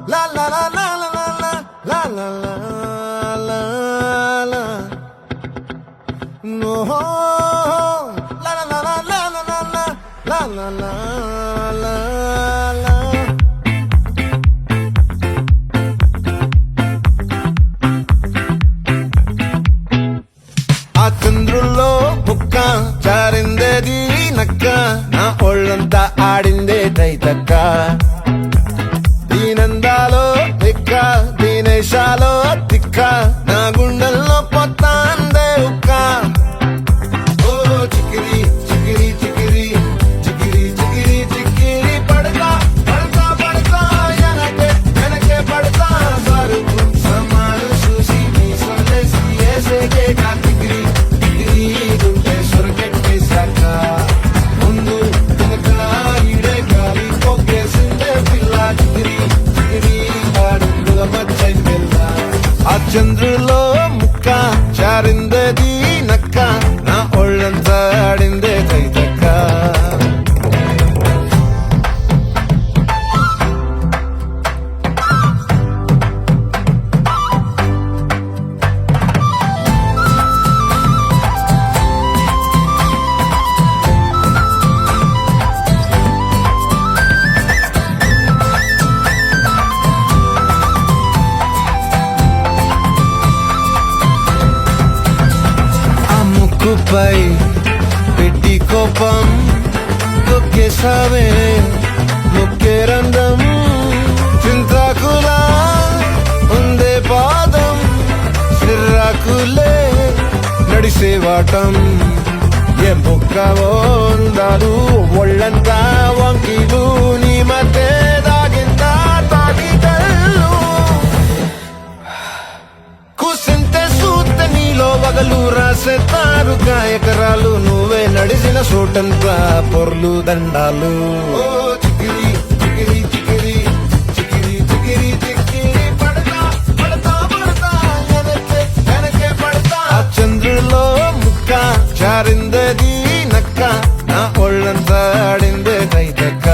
La la la la la la la la la la la la. No. La la la la la la la la la la la la. ఆ చంద్రుల్లో ముక్క చారిందేది నక్క నా ఒళ్ళంతా ఆడిందే తైతక్క దీనందాలో తిక్క దీనేశాలో తిక్క నా గుండెల్లో పొత్తాందే ఉక్క ఓ చికిరి చికిరి చికిరి చికిరి చికిరి చికిరి పడతా పడతా పడతా వెనకే పడతా సరుకు సమాలు చూసి మీ సొల్లేసి ఏసేకే కాతిగిరి గిరి గుండె సొరకెట్టేశాక ముందు వెనక ఈడే గాలి పొగ్గేసిందే పిల్ల చిగిరి చిగిరి ఆడుగుల మచ్చై పిల్ల ఆ చంద్రులో ముక్క చారిందేది నక్క నా ఒళ్ళంతా ఆడిందే తైతక్క ముక్కుపై పెట్టి కోపం తొక్కేసావే ముక్కే రంధ్రం చింతాకులా ఉందే పాదం సిర్రాకులే నడిసేవాటం ఏ బొక్కవో ఉందాలు ఒళ్ళంతా వంకిలు నీ మధ్య దాగిందా తాగిటల్లు కూసింతే సూత్త నీలో వగలు రాసేతారుగా ఎకరాలు నువ్వే నడిసిన చోటంతా పొర్లు దండాలు ఓ చికిరి చికిరి చికిరి చికిరి చికిరి చికిరి పడతా పడతా పడతా వెనకే పడతా ఆ చంద్రులో ముక్క చారిందేది నక్క నా ఒళ్ళంతా ఆడిందే తైతక్క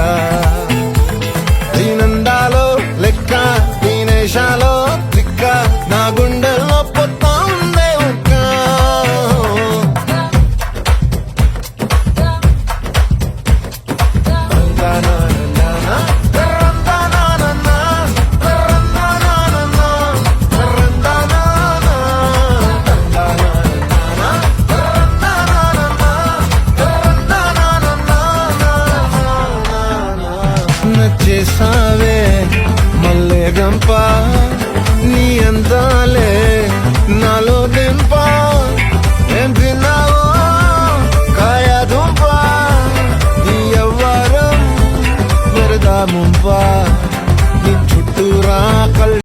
దీనందాలో లెక్క దీనేశాలో తిక్క నా గుండెల్లో పొత్తా ఉందే ఉక్క నచ్చేసావే మల్లె గంప నీ అందాలే నాలో దింప ఏం తిన్నావో కాయ దుంప నీ ఎవ్వరం వరదా ముంప